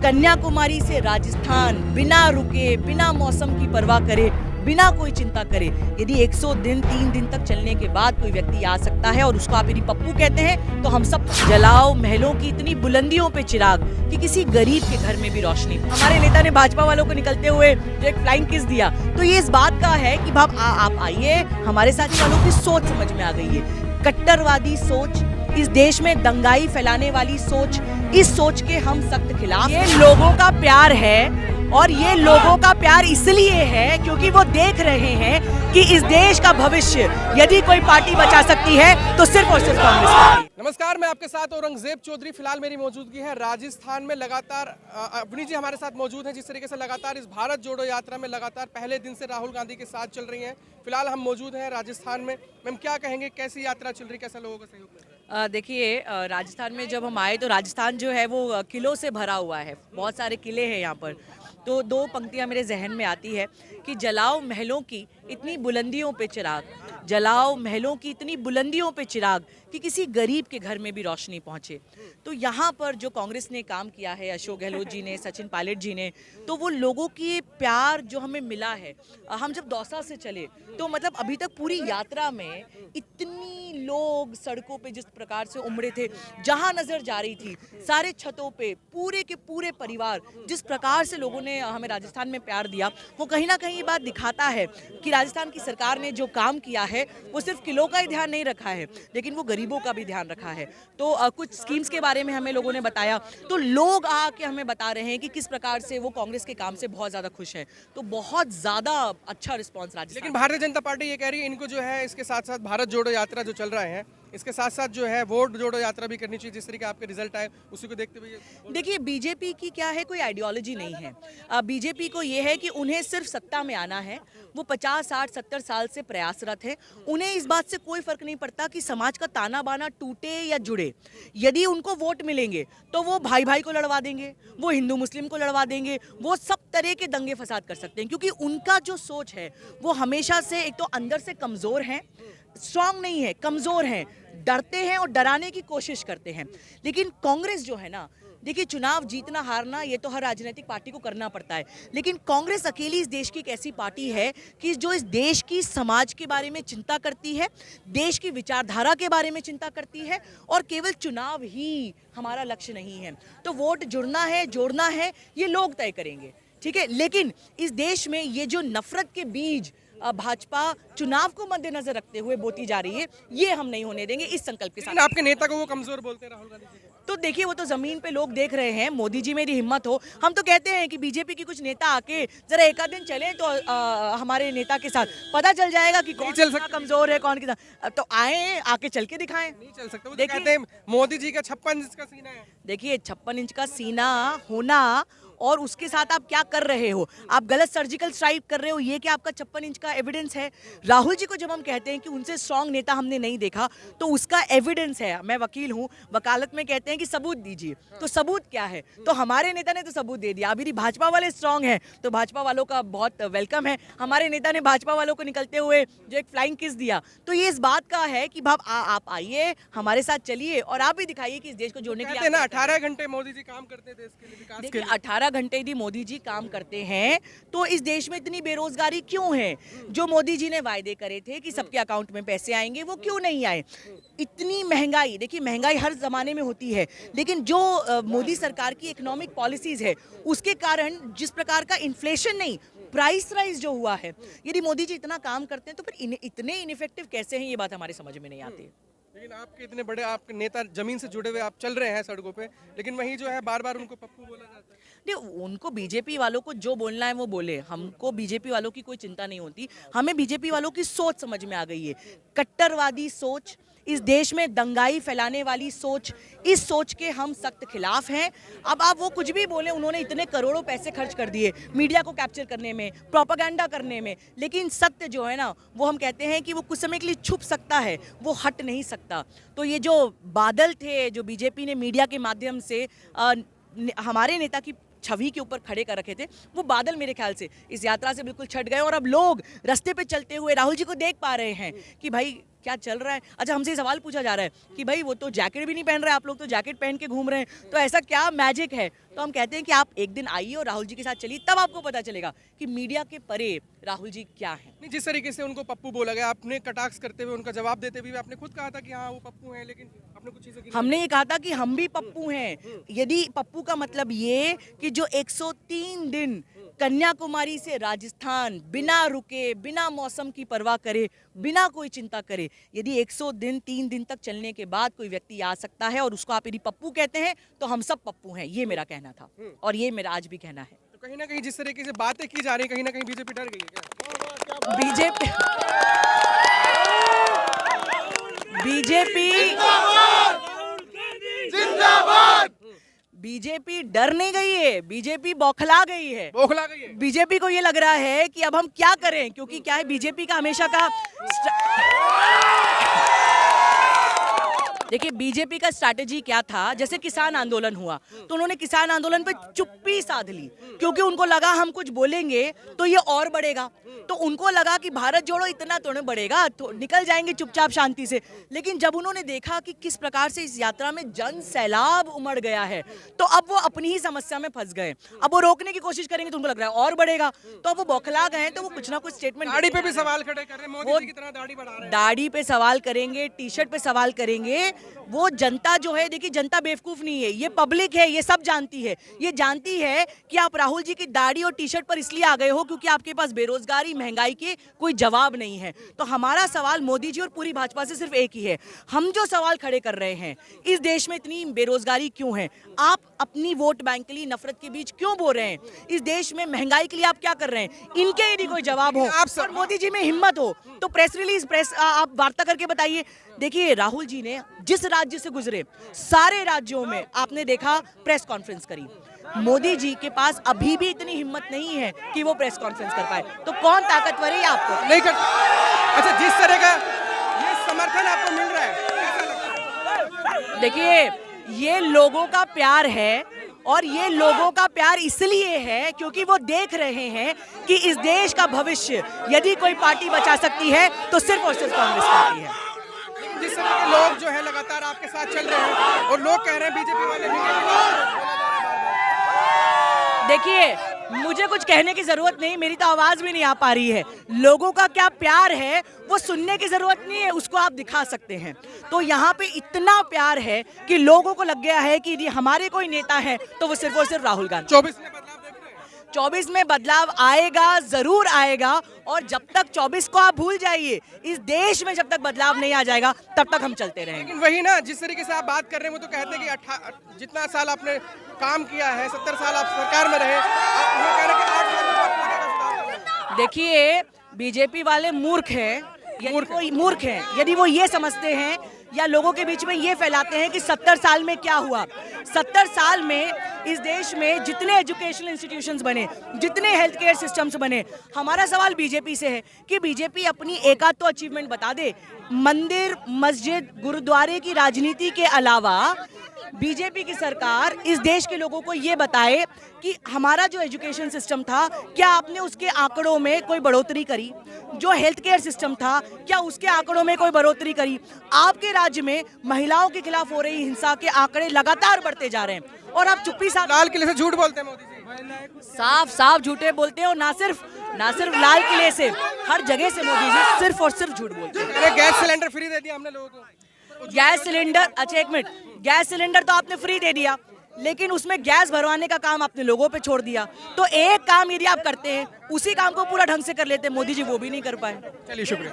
कन्याकुमारी से राजस्थान बिना रुके, बिना मौसम की परवाह करे, बिना कोई चिंता करे, यदि 100 दिन 3 दिन तक चलने के बाद कोई व्यक्ति आ सकता है और उसको आप यदि पप्पू कहते हैं तो हम सब जलाओ महलों की इतनी बुलंदियों पे चिराग कि किसी गरीब के घर में भी रोशनी। हमारे नेता ने भाजपा वालों को निकलते हुए जो एक फ्लाइंग किस दिया, तो ये इस बात का है कि भाव आप आइए, हमारे साथी वालों की सोच समझ में आ गई है। कट्टरवादी सोच, इस देश में दंगाई फैलाने वाली सोच, इस सोच के हम सख्त खिलाफ। ये लोगों का प्यार है और ये लोगों का प्यार इसलिए है क्योंकि वो देख रहे हैं कि इस देश का भविष्य यदि कोई पार्टी बचा सकती है तो सिर्फ और सिर्फ कांग्रेस पार्टी। नमस्कार, मैं आपके साथ औरंगजेब चौधरी। फिलहाल मेरी मौजूदगी है राजस्थान में। लगातार अवनी जी हमारे साथ मौजूद हैं। जिस तरीके से लगातार इस भारत जोड़ो यात्रा में लगातार पहले दिन से राहुल गांधी के साथ चल रही हैं, फिलहाल हम मौजूद हैं राजस्थान में। मैम, क्या कहेंगे, कैसी यात्रा चल रही, कैसा लोगों का सहयोग मिल रहा है? देखिए, राजस्थान में जब हम आए तो राजस्थान जो है वो किलों से भरा हुआ है, बहुत सारे किले हैं यहाँ पर। तो दो पंक्तियाँ मेरे जहन में आती है कि जलाओ महलों की इतनी बुलंदियों पे चिराग, जलाओ महलों की इतनी बुलंदियों पे चिराग कि किसी गरीब के घर में भी रोशनी पहुंचे। तो यहाँ पर जो कांग्रेस ने काम किया है, अशोक गहलोत जी ने, सचिन पायलट जी ने, तो वो लोगों की प्यार जो हमें मिला है। हम जब दौसा से चले तो मतलब अभी तक पूरी यात्रा में इतनी लोग सड़कों पे जिस प्रकार से उमड़े थे, जहाँ नजर जा रही थी सारे छतों पे पूरे के पूरे परिवार, जिस प्रकार से लोगों ने हमें राजस्थान में प्यार दिया, वो कहीं ना कहीं ये बात दिखाता है कि राजस्थान की सरकार ने जो काम किया है वो सिर्फ किलों का ही ध्यान नहीं रखा है, लेकिन वो गरीबों का भी ध्यान रखा है। तो कुछ स्कीम्स के बारे में हमें लोगों ने बताया, तो लोग आके हमें बता रहे हैं कि किस प्रकार से वो कांग्रेस के काम से बहुत ज्यादा खुश हैं। तो बहुत ज्यादा अच्छा रिस्पॉन्स राजस्थान। लेकिन भारतीय जनता पार्टी ये कह रही है इनको जो है इसके साथ साथ भारत जोड़ो यात्रा जो चल रहा है इसके साथ साथ जो है वोट जोड़ो यात्रा भी करनी चाहिए। जिस तरीके आपके रिजल्ट आए उसी को देखते हुए देखिए, बीजेपी की क्या है, कोई आइडियोलॉजी नहीं है। बीजेपी को ये है कि उन्हें सिर्फ सत्ता में आना है। वो 50, 60, 70 साल से प्रयासरत है। उन्हें इस बात से कोई फर्क नहीं पड़ता कि समाज का ताना बाना टूटे या जुड़े। यदि उनको वोट मिलेंगे तो वो भाई भाई को लड़वा देंगे, वो हिंदू मुस्लिम को लड़वा देंगे, वो सब तरह के दंगे फसाद कर सकते हैं, क्योंकि उनका जो सोच है वो हमेशा से एक तो अंदर से कमजोर है, स्ट्रांग नहीं है, कमजोर हैं, डरते हैं और डराने की कोशिश करते हैं। लेकिन कांग्रेस जो है ना, देखिए, चुनाव जीतना हारना ये तो हर राजनीतिक पार्टी को करना पड़ता है, लेकिन कांग्रेस अकेली इस देश की एक ऐसी पार्टी है कि जो इस देश की समाज के बारे में चिंता करती है, देश की विचारधारा के बारे में चिंता करती है, और केवल चुनाव ही हमारा लक्ष्य नहीं है। तो वोट जुड़ना है, जोड़ना है, ये लोग तय करेंगे, ठीक है। लेकिन इस देश में ये जो नफरत के बीज भाजपा चुनाव को मद्देनजर रखते हुए बोती जा रही है, ये हम नहीं होने देंगे इस संकल्प के साथ। आपके नेता को वो कमजोर बोलते हैं राहुल गांधी जी? तो देखिए, वो तो जमीन पे लोग देख रहे हैं। मोदी जी में यदि हिम्मत हो, हम तो कहते हैं कि बीजेपी की कुछ नेता आके जरा एक आध दिन चले तो हमारे नेता के साथ पता चल जाएगा कि कौन कितना कमजोर है, कौन कितना। तो आए, आके चल के दिखाएं। नहीं चल सकता। वो कहते हैं मोदी जी का 56 इंच का सीना है। देखिए, 56 इंच का सीना होना और उसके साथ आप क्या कर रहे हो, आप गलत सर्जिकल स्ट्राइक कर रहे हो, ये क्या आपका 56 इंच का एविडेंस है? राहुल जी को जब हम कहते हैं कि उनसे स्ट्रांग नेता हमने नहीं देखा, तो उसका एविडेंस है। मैं वकील हूं, वकालत में कहते हैं कि सबूत दीजिए, तो सबूत क्या है? तो हमारे नेता ने तो सबूत दे दिया। अभी भाजपा वाले स्ट्रांग हैं तो भाजपा वालों का बहुत वेलकम है। हमारे नेता ने भाजपा वालों को निकलते हुए जो एक फ्लाइंग किस दिया, तो ये इस बात का है कि भाव आप आइए, हमारे साथ चलिए और आप भी दिखाइए कि इस देश को जोड़ने के लिए 18 घंटे मोदी जी काम करते थे इसके लिए, विकास के लिए। 18 घंटे यदि मोदी जी काम करते हैं तो इस देश में इतनी बेरोजगारी क्यों है? जो मोदी जी ने वायदे करे थे कि सबके अकाउंट में पैसे आएंगे, वो क्यों नहीं आए? इतनी महंगाई, देखिए, महंगाई हर जमाने में होती है, लेकिन जो मोदी सरकार की इकोनॉमिक पॉलिसीज है उसके कारण जिस प्रकार का इन्फ्लेशन नहीं, प्राइस राइज जो हुआ है, यदि मोदी जी इतना काम करते हैं तो फिर इतने इनइफेक्टिव कैसे हैं, ये बात हमारे समझ में नहीं आती। लेकिन आपके इतने बड़े आपके नेता जमीन से जुड़े हुए आप चल रहे हैं सड़कों पे, लेकिन वहीं जो है बार बार उनको पप्पू बोला जाता है। नहीं, उनको बीजेपी वालों को जो बोलना है वो बोले, हमको बीजेपी वालों की कोई चिंता नहीं होती। हमें बीजेपी वालों की सोच समझ में आ गई है। कट्टरवादी सोच, इस देश में दंगाई फैलाने वाली सोच, इस सोच के हम सख्त खिलाफ हैं। अब आप वो कुछ भी बोले, उन्होंने इतने करोड़ों पैसे खर्च कर दिए मीडिया को कैप्चर करने में, प्रोपेगेंडा करने में, लेकिन सत्य जो है ना, वो हम कहते हैं कि वो कुछ समय के लिए छुप सकता है, वो हट नहीं सकता। तो ये जो बादल थे जो बीजेपी ने मीडिया के माध्यम से हमारे नेता की छवि के ऊपर खड़े कर रखे थे, वो बादल मेरे ख्याल से इस यात्रा से बिल्कुल छट गए और अब लोग रास्ते पे चलते हुए राहुल जी को देख पा रहे हैं कि भाई क्या चल रहा है। अच्छा, हमसे सवाल पूछा जा रहा है कि भाई वो तो जैकेट भी नहीं पहन रहे, आप लोग तो जैकेट पहन के घूम रहे हैं, तो ऐसा क्या मैजिक है। तो हम कहते हैं कि आप एक दिन आइए और राहुल जी के साथ चलिए, तब आपको पता चलेगा कि मीडिया के परे राहुल जी क्या है। नहीं, जिस तरीके से उनको पप्पू बोला गया, आपने कटाक्ष करते हुए उनका जवाब देते हुए आपने खुद कहा था कि हाँ वो पप्पू हैं, लेकिन आपने कुछ चीजें हमने ये कहा था कि हम भी पप्पू हैं। यदि पप्पू का मतलब ये कि जो 103 दिन कन्याकुमारी से राजस्थान बिना रुके, बिना मौसम की परवाह करे, बिना कोई चिंता करे, यदि 103 दिन तक चलने के बाद कोई व्यक्ति आ सकता है और उसको आप यदि पप्पू कहते हैं तो हम सब पप्पू हैं, ये मेरा कहना था और ये मेरा आज भी कहना है। तो कहीं ना कहीं जिस तरीके से बातें की जा रही है, कहीं ना कहीं बीजेपी डर गई है क्या? बीजेपी डर नहीं गई है, बीजेपी बौखला गई है। बौखला गई है। बीजेपी को ये लग रहा है कि अब हम क्या करें, क्योंकि क्या है बीजेपी का हमेशा का देखिए बीजेपी का स्ट्रैटेजी क्या था, जैसे किसान आंदोलन हुआ तो उन्होंने किसान आंदोलन पे चुप्पी साध ली, क्योंकि उनको लगा हम कुछ बोलेंगे तो ये और बढ़ेगा, तो उनको लगा कि भारत जोड़ो इतना तो नहीं बढ़ेगा, तो निकल जाएंगे चुपचाप शांति से। लेकिन जब उन्होंने देखा कि किस प्रकार से इस यात्रा में जन सैलाब उमड़ गया है, तो अब वो अपनी ही समस्या में फंस गए। अब वो रोकने की कोशिश करेंगे तो उनको लग रहा है और बढ़ेगा, तो अब वो बौखला गए, तो वो कुछ ना कुछ स्टेटमेंट दाढ़ी पे भी सवाल खड़े कर रहे हैं, मोदी जी की तरह दाढ़ी बढ़ा रहे हैं। दाढ़ी पे सवाल करेंगे, टी शर्ट पे सवाल करेंगे। वो जनता जो है, देखिए जनता बेवकूफ नहीं है, ये पब्लिक है, ये सब जानती है, ये जानती है कि आप राहुल जी की दाढ़ी और टी शर्ट पर इसलिए आ गए हो क्योंकि आपके पास बेरोजगारी, महंगाई के कोई जवाब नहीं है। तो हमारा सवाल मोदी जी और पूरी भाजपा से सिर्फ एक ही है, हम जो सवाल खड़े कर रहे हैं, इस देश में इतनी बेरोजगारी क्यों है, आप अपनी वोट बैंक के लिए नफरत के बीच क्यों बो रहे हैं, इस देश में महंगाई के लिए आप क्या कर रहे हैं, इनके यदि कोई जवाब हो और मोदी जी में हिम्मत हो तो प्रेस रिलीज, आप वार्ता करके बताइए। देखिए राहुल जी ने जिस राज्य से गुजरे सारे राज्यों में आपने देखा प्रेस कॉन्फ्रेंस करी, मोदी जी के पास अभी भी इतनी हिम्मत नहीं है कि वो प्रेस कॉन्फ्रेंस कर पाए, तो कौन ताकतवर है आपको नहीं कर। अच्छा, जिस तरह का ये समर्थन आपको मिल रहा है, कैसा लगता है? देखिए ये लोगों का प्यार है और ये लोगों का प्यार इसलिए है क्योंकि वो देख रहे हैं कि इस देश का भविष्य यदि कोई पार्टी बचा सकती है तो सिर्फ और सिर्फ कांग्रेस पार्टी है। जिस तरह के लोग जो है लगातार आपके साथ चल रहे हैं और लोग कह रहे हैं बीजेपी वाले देखिए मुझे कुछ कहने की जरूरत नहीं, मेरी तो आवाज भी नहीं आ पा रही है। लोगों का क्या प्यार है वो सुनने की जरूरत नहीं है, उसको आप दिखा सकते हैं। तो यहाँ पे इतना प्यार है कि लोगों को लग गया है कि यदि हमारे कोई नेता है तो वो सिर्फ और सिर्फ राहुल गांधी। 24 में बदलाव आएगा, जरूर आएगा, और जब तक 24 को आप भूल जाइए, इस देश में जब तक बदलाव नहीं आ जाएगा तब तक हम चलते रहेंगे। लेकिन वही ना, जिस तरीके से आप बात कर रहे हैं वो तो कहते हैं कि जितना साल आपने काम किया है, 70 साल आप सरकार में रहे, आप ये कह रहे हैं कि 8 साल में बहुत लगेगा सुधार करना। देखिए बीजेपी वाले मूर्ख हैं, यदि वो ये समझते हैं या लोगों के बीच में ये फैलाते हैं कि 70 साल में क्या हुआ। 70 साल में इस देश में जितने एजुकेशनल इंस्टीट्यूशंस बने, जितने हेल्थ केयर सिस्टम्स बने, हमारा सवाल बीजेपी से है कि बीजेपी अपनी एक आध तो अचीवमेंट बता दे। मंदिर, मस्जिद, गुरुद्वारे की राजनीति के अलावा बीजेपी की सरकार इस देश के लोगों को ये बताए कि हमारा जो एजुकेशन सिस्टम था, क्या आपने उसके आंकड़ों में कोई बढ़ोतरी करी, जो हेल्थ केयर सिस्टम था क्या उसके आंकड़ों में कोई बढ़ोतरी करी। आपके राज्य में महिलाओं के खिलाफ हो रही हिंसा के आंकड़े लगातार बढ़ते जा रहे हैं और आप चुप्पी साथ लाल किले से झूठ बोलते हैं मोदी जी, साफ साफ झूठे बोलते हैं। और ना सिर्फ लाल किले से, हर जगह से मोदी जी सिर्फ और सिर्फ झूठ बोलते हैं। अरे गैस सिलेंडर फ्री दे दिया हमने लोगों को। गैस सिलेंडर, अच्छा एक मिनट, गैस सिलेंडर तो आपने फ्री दे दिया, लेकिन उसमें गैस भरवाने का काम आपने लोगों पे छोड़ दिया। तो एक काम यदि आप करते हैं, उसी काम को पूरा ढंग से कर लेते, मोदी जी वो भी नहीं कर पाए। चलिए शुक्रिया।